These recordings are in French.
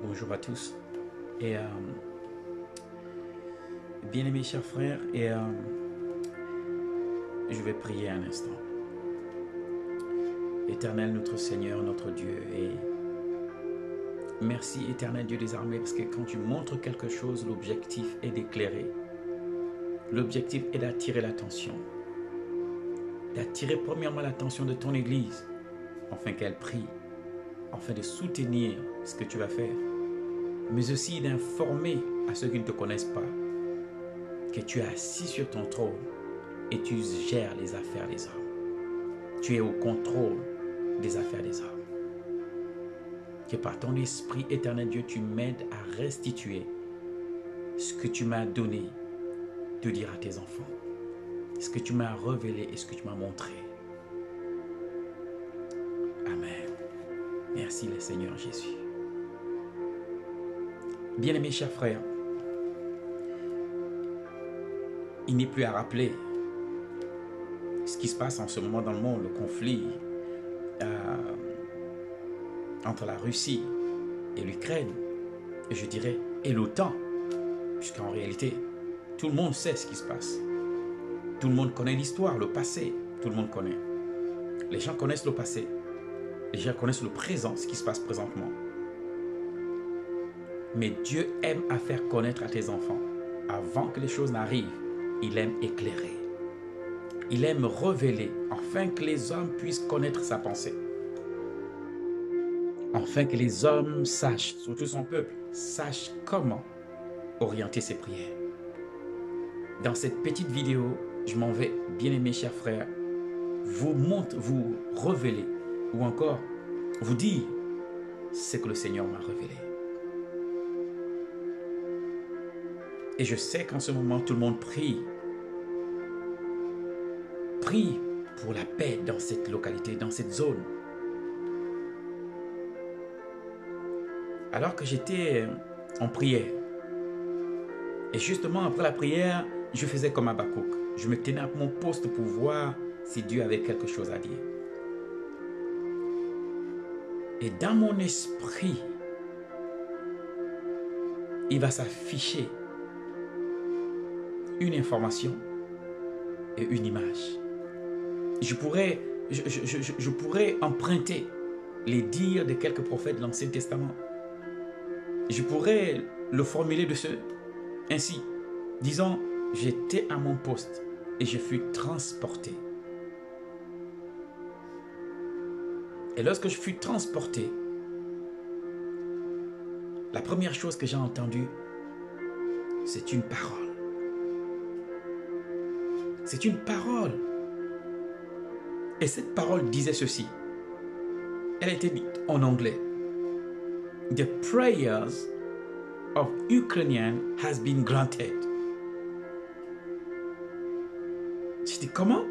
Bonjour à tous. Et bien-aimés chers frères, je vais prier un instant. Éternel notre Seigneur, notre Dieu, et merci éternel Dieu des armées, parce que quand tu montres quelque chose, l'objectif est d'éclairer. L'objectif est d'attirer l'attention. D'attirer premièrement l'attention de ton Église, afin qu'elle prie, afin de soutenir ce que tu vas faire, mais aussi d'informer à ceux qui ne te connaissent pas que tu es assis sur ton trône et tu gères les affaires des hommes. Tu es au contrôle des affaires des hommes. Que par ton esprit éternel Dieu, tu m'aides à restituer ce que tu m'as donné de dire à tes enfants, ce que tu m'as révélé et ce que tu m'as montré. Amen. Merci le Seigneur Jésus. Bien-aimés chers frères, il n'est plus à rappeler ce qui se passe en ce moment dans le monde, le conflit entre la Russie et l'Ukraine, et je dirais, et l'OTAN, puisqu'en réalité, tout le monde sait ce qui se passe. Tout le monde connaît l'histoire, le passé, tout le monde connaît. Les gens connaissent le passé, les gens connaissent le présent, ce qui se passe présentement. Mais Dieu aime à faire connaître à tes enfants, avant que les choses n'arrivent, il aime éclairer. Il aime révéler, afin que les hommes puissent connaître sa pensée. Afin que les hommes sachent, surtout son peuple, sachent comment orienter ses prières. Dans cette petite vidéo, je m'en vais, bien-aimés chers frères, vous révéler, ou encore vous dire ce que le Seigneur m'a révélé. Et je sais qu'en ce moment, tout le monde prie. Prie pour la paix dans cette localité, dans cette zone. Alors que j'étais en prière, et justement après la prière, je faisais comme Habakkuk. Je me tenais à mon poste pour voir si Dieu avait quelque chose à dire. Et dans mon esprit, il va s'afficher une information et une image. Je pourrais emprunter les dires de quelques prophètes de l'Ancien Testament. Je pourrais le formuler ainsi, disons, j'étais à mon poste et je fus transporté. Et lorsque je fus transporté, la première chose que j'ai entendue, c'est une parole. C'est une parole. Et cette parole disait ceci. Elle était dite en anglais. The prayers of Ukrainians has been granted. Je dis comment?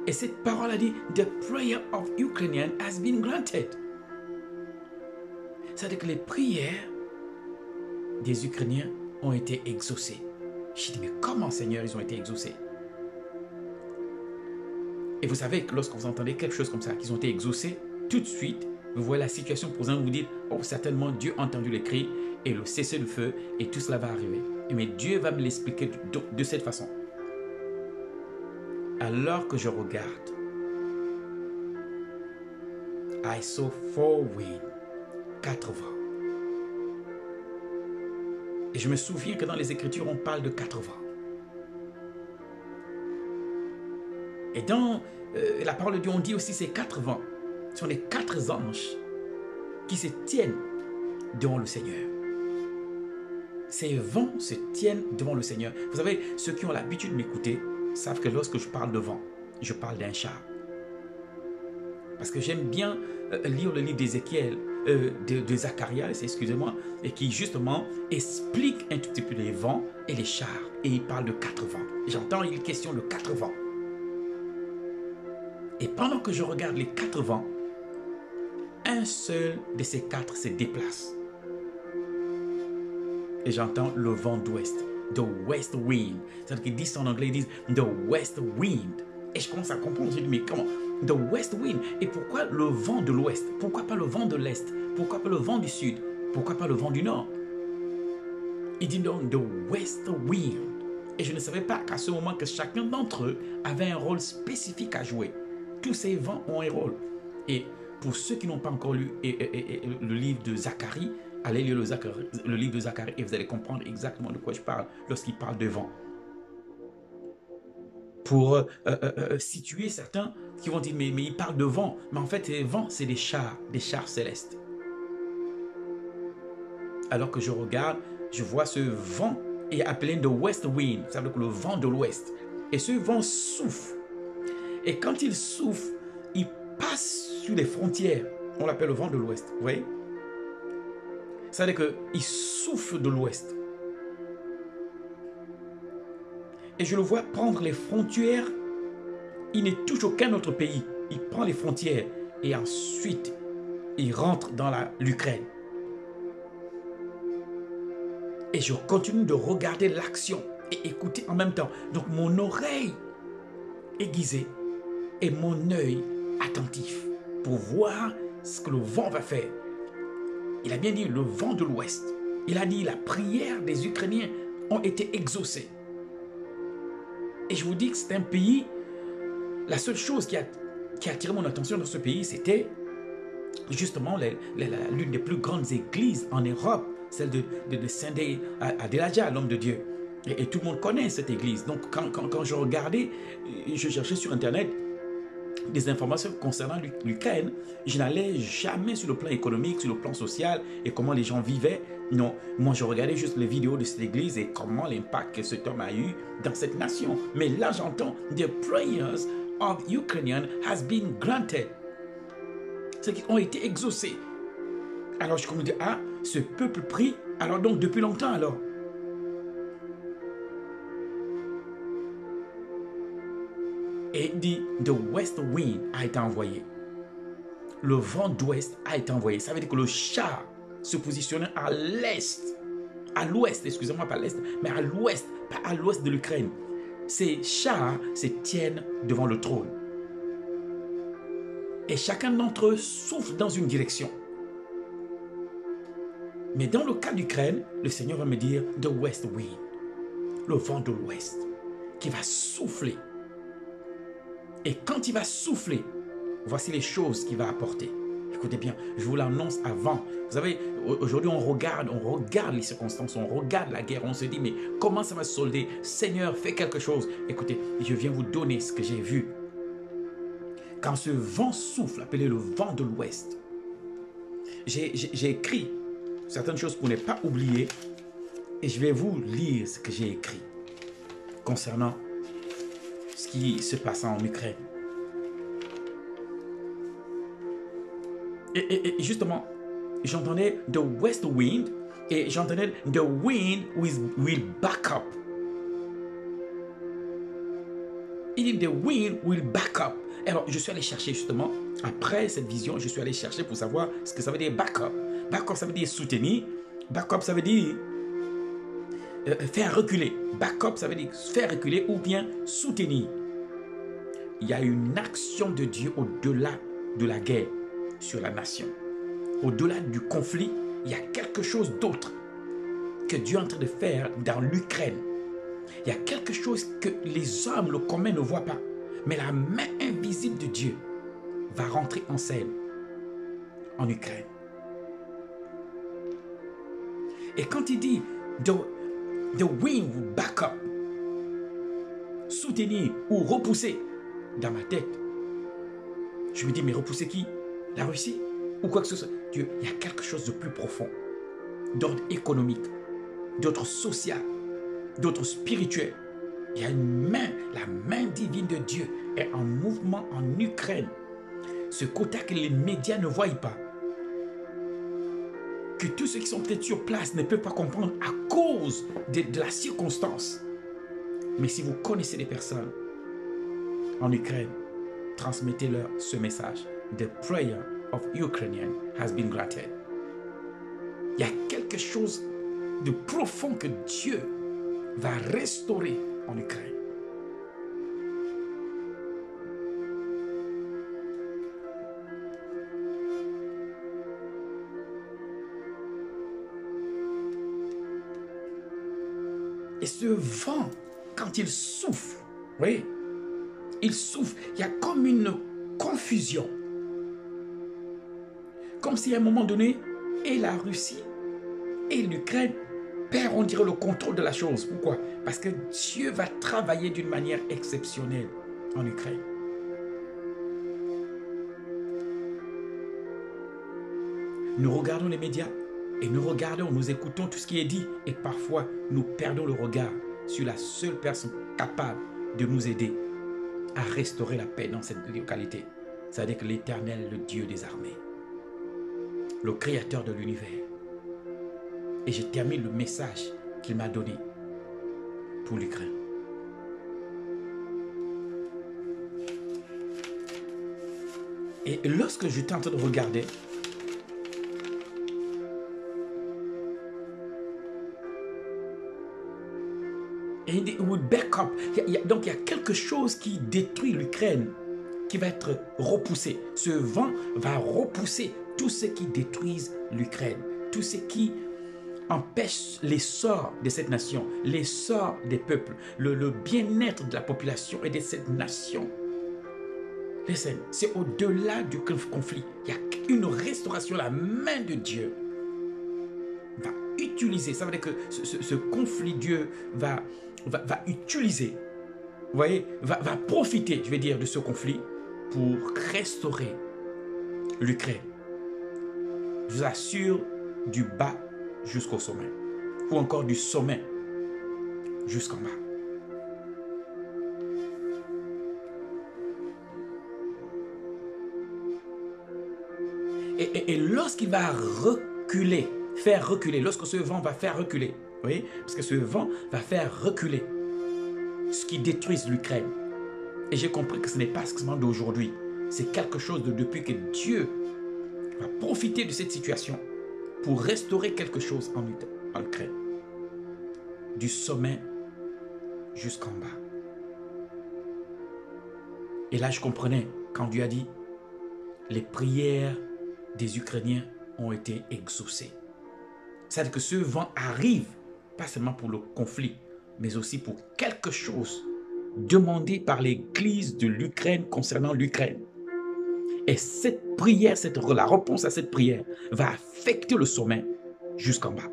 Et cette parole a dit, the prayer of Ukrainians has been granted. C'est-à-dire que les prières des Ukrainiens ont été exaucées. Je dis, mais comment, Seigneur, ils ont été exaucés? Et vous savez que lorsque vous entendez quelque chose comme ça, qu'ils ont été exaucés, tout de suite, vous voyez la situation présente, vous vous dites, oh, certainement Dieu a entendu les cris et le cessez-le-feu et tout cela va arriver. Mais Dieu va me l'expliquer de cette façon. Alors que je regarde, I saw 4 winds, 4 vents. Et je me souviens que dans les Écritures, on parle de 4 vents. Et dans la parole de Dieu, on dit aussi ces 4 vents. Ce sont les 4 anges qui se tiennent devant le Seigneur. Ces vents se tiennent devant le Seigneur. Vous savez, ceux qui ont l'habitude de m'écouter savent que lorsque je parle de vent, je parle d'un char. Parce que j'aime bien lire le livre d'Ézéchiel, de Zacharia, excusez-moi, et qui justement explique un tout petit peu les vents et les chars. Et il parle de 4 vents. J'entends une question de 4 vents. Et pendant que je regarde les 4 vents, un seul de ces 4 se déplace. Et j'entends le vent d'ouest, the west wind. C'est-à-dire qu'ils disent en anglais, ils disent the west wind. Et je commence à comprendre, je dis, mais comment? The west wind. Et pourquoi le vent de l'ouest? Pourquoi pas le vent de l'est? Pourquoi pas le vent du sud? Pourquoi pas le vent du nord? Il dit donc the west wind. Et je ne savais pas qu'à ce moment que chacun d'entre eux avait un rôle spécifique à jouer. Tous ces vents ont un rôle. Et pour ceux qui n'ont pas encore lu le livre de Zacharie, allez lire le livre de Zacharie et vous allez comprendre exactement de quoi je parle lorsqu'il parle de vent. Pour situer certains qui vont dire mais il parle de vent. Mais en fait, les vents, c'est des chars célestes. Alors que je regarde, je vois ce vent est appelé the west wind, ça veut dire le vent de l'ouest. Et ce vent souffle. Et quand il souffle, il passe sur les frontières. On l'appelle le vent de l'ouest, vous voyez? Ça veut dire qu'il souffle de l'ouest. Et je le vois prendre les frontières. Il ne touche aucun autre pays. Il prend les frontières et ensuite, il rentre dans l'Ukraine. Et je continue de regarder l'action et écouter en même temps. Donc mon oreille aiguisée et mon œil attentif pour voir ce que le vent va faire. Il a bien dit le vent de l'Ouest. Il a dit la prière des Ukrainiens ont été exaucées. Et je vous dis que c'est un pays, la seule chose qui a attiré mon attention dans ce pays, c'était justement l'une des plus grandes églises en Europe, celle de Saint-Dé Adelaja, l'homme de Dieu. Et tout le monde connaît cette église. Donc quand je regardais, je cherchais sur Internet des informations concernant l'Ukraine, je n'allais jamais sur le plan économique, sur le plan social et comment les gens vivaient. Non, moi je regardais juste les vidéos de cette église et comment l'impact que cet homme a eu dans cette nation. Mais là j'entends the prayers of Ukrainians has been granted. Ceux qui ont été exaucés. Alors je me dis, ah, ce peuple prie, alors donc depuis longtemps alors. Et il dit, the west wind a été envoyé. Le vent d'ouest a été envoyé. Ça veut dire que le char se positionnait à l'est, à l'ouest, excusez-moi, pas l'est, mais à l'ouest, pas à l'ouest de l'Ukraine. Ces chars se tiennent devant le trône. Et chacun d'entre eux souffle dans une direction. Mais dans le cas d'Ukraine, le Seigneur va me dire the west wind, le vent de l'ouest, qui va souffler. Et quand il va souffler, voici les choses qu'il va apporter. Écoutez bien, je vous l'annonce avant. Vous savez, aujourd'hui on regarde les circonstances, on regarde la guerre, on se dit mais comment ça va se solder? Seigneur, fais quelque chose. Écoutez, je viens vous donner ce que j'ai vu. Quand ce vent souffle, appelé le vent de l'ouest, j'ai écrit certaines choses pour ne pas oublier et je vais vous lire ce que j'ai écrit concernant ce qui se passe en Ukraine. Et justement, j'entendais the west wind et j'entendais the wind will back up. Il dit the wind will back up. Alors, je suis allé chercher justement, après cette vision, je suis allé chercher pour savoir ce que ça veut dire back up. Back up, ça veut dire soutenir. Back up, ça veut dire faire reculer. Back up, ça veut dire faire reculer ou bien soutenir. Il y a une action de Dieu au-delà de la guerre sur la nation. Au-delà du conflit, il y a quelque chose d'autre que Dieu est en train de faire dans l'Ukraine. Il y a quelque chose que les hommes, le commun, ne voient pas. Mais la main invisible de Dieu va rentrer en scène en Ukraine. Et quand il dit the wind will back up, soutenir ou repousser, dans ma tête, je me dis mais repousser qui? La Russie ou quoi que ce soit? Dieu, il y a quelque chose de plus profond, d'ordre économique, d'ordre social, d'ordre spirituel. Il y a une main, la main divine de Dieu est en mouvement en Ukraine. Ce côté que les médias ne voient pas. Que tous ceux qui sont peut-être sur place ne peuvent pas comprendre à cause de la circonstance. Mais si vous connaissez des personnes en Ukraine, transmettez-leur ce message. The prayer of Ukrainian has been granted. Il y a quelque chose de profond que Dieu va restaurer en Ukraine. Et ce vent, quand il souffle, oui, il souffle, il y a comme une confusion. Comme si à un moment donné, et la Russie et l'Ukraine perdent, on dirait, le contrôle de la chose. Pourquoi? Parce que Dieu va travailler d'une manière exceptionnelle en Ukraine. Nous regardons les médias et nous écoutons tout ce qui est dit et parfois nous perdons le regard sur la seule personne capable de nous aider à restaurer la paix dans cette localité. C'est-à-dire que l'Éternel, le Dieu des armées, le Créateur de l'univers. Et je termine le message qu'il m'a donné pour l'Ukraine. Et lorsque j'étais en train de regarder, et il dit, we back up. Donc il y a quelque chose qui détruit l'Ukraine, qui va être repoussé. Ce vent va repousser tout ce qui détruise l'Ukraine, tout ce qui empêche l'essor de cette nation, l'essor des peuples, le bien-être de la population et de cette nation. Listen, c'est au-delà du conflit. Il y a une restauration, la main de Dieu va utiliser. Ça veut dire que ce conflit, Dieu va utiliser, vous voyez, va profiter, je vais dire, de ce conflit pour restaurer l'Ukraine. Je vous assure, du bas jusqu'au sommet, ou encore du sommet jusqu'en bas. Et lorsqu'il va reculer, faire reculer, lorsque ce vent va faire reculer, vous voyez, parce que ce vent va faire reculer ce qui détruit l'Ukraine. Et j'ai compris que ce n'est pas seulement d'aujourd'hui, c'est quelque chose de depuis que Dieu va profiter de cette situation pour restaurer quelque chose en Ukraine. Du sommet jusqu'en bas. Et là, je comprenais quand Dieu a dit, les prières des Ukrainiens ont été exaucées. C'est-à-dire que ce vent arrive, pas seulement pour le conflit, mais aussi pour quelque chose demandé par l'Église de l'Ukraine concernant l'Ukraine. Et cette prière, la réponse à cette prière va affecter le sommet jusqu'en bas.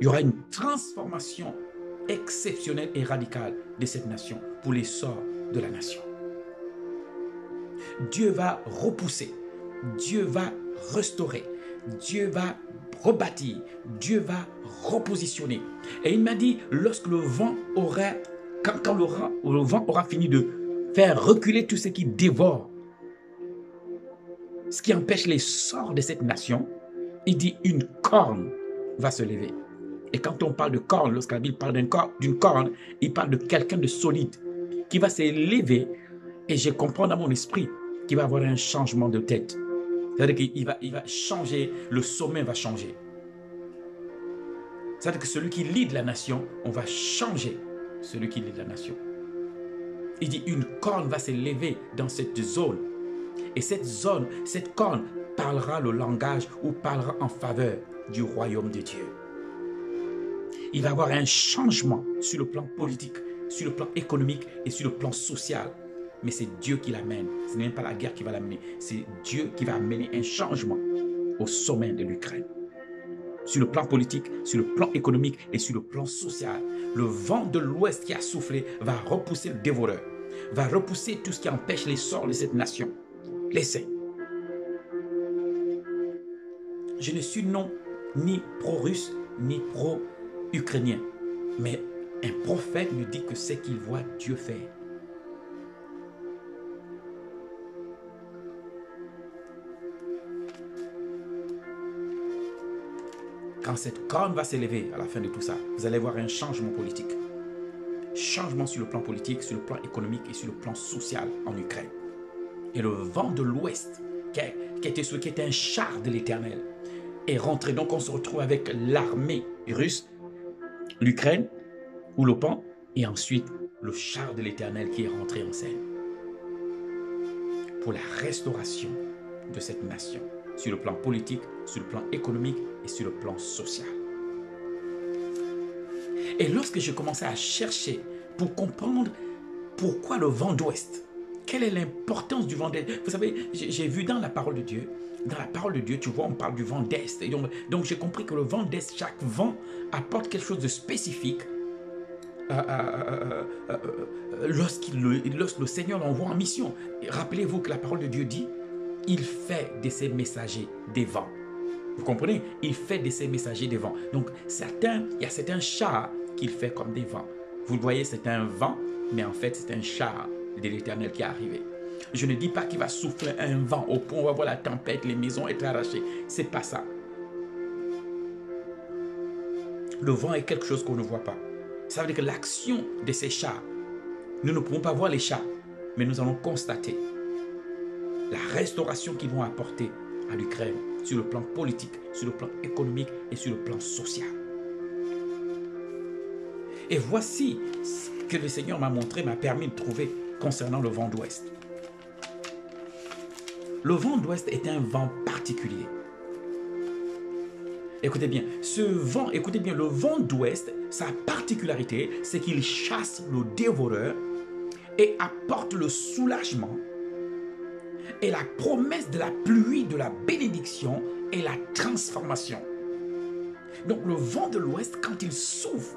Il y aura une transformation exceptionnelle et radicale de cette nation pour l'essor de la nation. Dieu va repousser, Dieu va restaurer, Dieu va rebâtir, Dieu va repositionner. Et il m'a dit, lorsque le vent aura, quand le vent aura fini de faire reculer tout ce qui dévore, ce qui empêche l'essor de cette nation, il dit une corne va se lever. Et quand on parle de corne, lorsque la Bible parle d'une corne, il parle de quelqu'un de solide qui va s'élever. Et je comprends dans mon esprit qu'il va avoir un changement de tête. C'est-à-dire qu'il va changer, le sommet va changer. C'est-à-dire que celui qui lead la nation, on va changer celui qui lead la nation. Il dit une corne va s'élever dans cette zone. Et cette zone, cette corne parlera le langage ou parlera en faveur du royaume de Dieu. Il va y avoir un changement sur le plan politique, sur le plan économique et sur le plan social. Mais c'est Dieu qui l'amène. Ce n'est même pas la guerre qui va l'amener. C'est Dieu qui va amener un changement au sommet de l'Ukraine. Sur le plan politique, sur le plan économique et sur le plan social. Le vent de l'Ouest qui a soufflé va repousser le dévoreur. Va repousser tout ce qui empêche l'essor de cette nation. Laissez. Je ne suis non ni pro-russe, ni pro-ukrainien. Mais un prophète me dit que ce qu'il voit Dieu faire. Quand cette corne va s'élever à la fin de tout ça, vous allez voir un changement politique. Changement sur le plan politique, sur le plan économique et sur le plan social en Ukraine. Et le vent de l'Ouest, qui était un char de l'Éternel, est rentré. Donc on se retrouve avec l'armée russe, l'Ukraine, ou l'OTAN, et ensuite le char de l'Éternel qui est rentré en scène. Pour la restauration de cette nation, sur le plan politique, sur le plan économique et sur le plan social. Et lorsque je commençais à chercher pour comprendre pourquoi le vent d'ouest, quelle est l'importance du vent d'est. Vous savez, j'ai vu dans la parole de Dieu, tu vois, on parle du vent d'est. Et donc j'ai compris que le vent d'est, chaque vent apporte quelque chose de spécifique lorsque le Seigneur l'envoie en mission. Rappelez-vous que la parole de Dieu dit, il fait de ses messagers des vents. Vous comprenez? Il fait de ses messagers des vents. Donc il y a certains chars qu'il fait comme des vents. Vous le voyez, c'est un vent, mais en fait c'est un char de l'Éternel qui est arrivé. Je ne dis pas qu'il va souffler un vent au point où on va voir la tempête, les maisons être arrachées. C'est pas ça. Le vent est quelque chose qu'on ne voit pas. Ça veut dire que l'action de ces chars, nous ne pouvons pas voir les chars, mais nous allons constater la restauration qu'ils vont apporter à l'Ukraine sur le plan politique, sur le plan économique et sur le plan social. Et voici ce que le Seigneur m'a montré, m'a permis de trouver concernant le vent d'ouest. Le vent d'ouest est un vent particulier. Écoutez bien, le vent d'ouest, sa particularité, c'est qu'il chasse le dévoreur et apporte le soulagement et la promesse de la pluie, de la bénédiction et la transformation. Donc le vent de l'ouest, quand il souffle,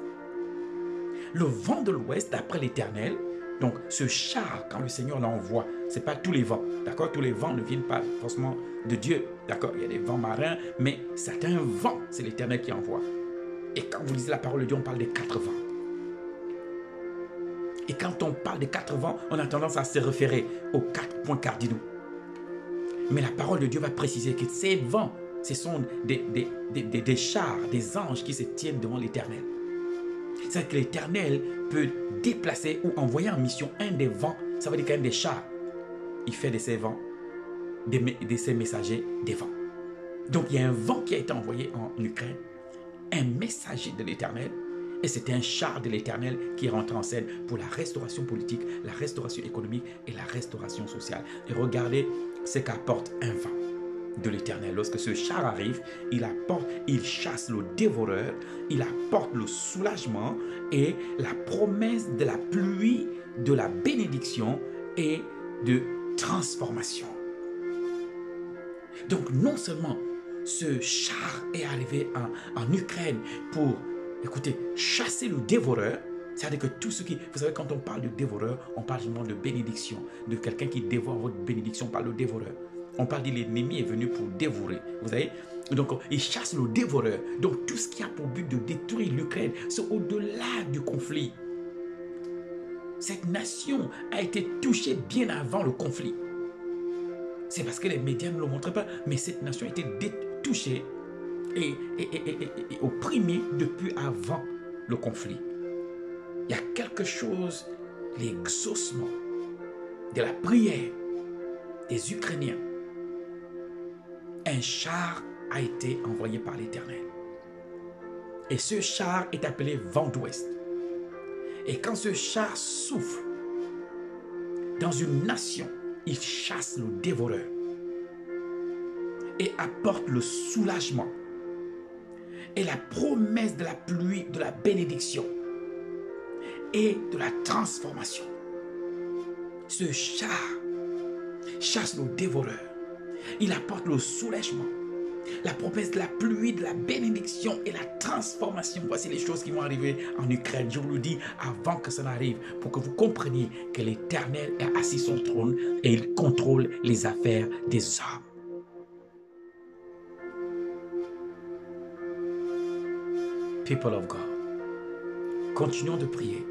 le vent de l'ouest, d'après l'Éternel, donc ce char, quand le Seigneur l'envoie, ce n'est pas tous les vents, d'accord? Tous les vents ne viennent pas forcément de Dieu, d'accord? Il y a des vents marins, mais certains vents, c'est l'Éternel qui envoie. Et quand vous lisez la parole de Dieu, on parle des 4 vents. Et quand on parle des 4 vents, on a tendance à se référer aux 4 points cardinaux. Mais la parole de Dieu va préciser que ces vents, ce sont des chars, des anges qui se tiennent devant l'Éternel. C'est que l'Éternel peut déplacer ou envoyer en mission un des vents, ça veut dire qu'un des chars, il fait de ces vents, de ces messagers, des vents. Donc il y a un vent qui a été envoyé en Ukraine, un messager de l'Éternel, et c'est un char de l'Éternel qui rentre en scène pour la restauration politique, la restauration économique et la restauration sociale. Et regardez ce qu'apporte un vent de l'Éternel. Lorsque ce char arrive, il chasse le dévoreur, il apporte le soulagement et la promesse de la pluie, de la bénédiction et de transformation. Donc non seulement ce char est arrivé en Ukraine pour, écoutez, chasser le dévoreur, c'est-à-dire que tout ce qui... Vous savez, quand on parle de dévoreur, on parle vraiment de bénédiction, de quelqu'un qui dévore votre bénédiction, on parle de dévoreur. On parle de l'ennemi est venu pour dévorer. Vous savez? Donc, il chasse le dévoreur. Donc, tout ce qui a pour but de détruire l'Ukraine, c'est au-delà du conflit. Cette nation a été touchée bien avant le conflit. C'est parce que les médias ne le montraient pas, mais cette nation a été touchée et opprimée depuis avant le conflit. Il y a quelque chose, l'exaucement de la prière des Ukrainiens. Un char a été envoyé par l'Éternel. Et ce char est appelé vent d'ouest. Et quand ce char souffle dans une nation, il chasse le dévoreur et apporte le soulagement et la promesse de la pluie, de la bénédiction et de la transformation. Ce char chasse le dévoreur. Il apporte le soulagement, la promesse de la pluie, de la bénédiction et la transformation. Voici les choses qui vont arriver en Ukraine. Je vous le dis avant que ça n'arrive, pour que vous compreniez que l'Éternel est assis sur son trône et il contrôle les affaires des hommes. People of God, continuons de prier,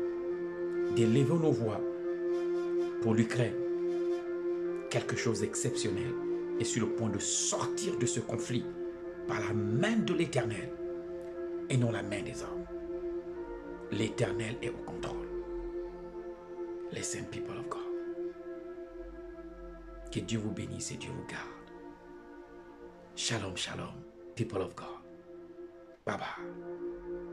d'élever nos voix pour l'Ukraine. Quelque chose d'exceptionnel est sur le point de sortir de ce conflit par la main de l'Éternel et non la main des hommes. L'Éternel est au contrôle. Listen, people of God. Que Dieu vous bénisse et Dieu vous garde. Shalom, shalom, people of God. Bye bye.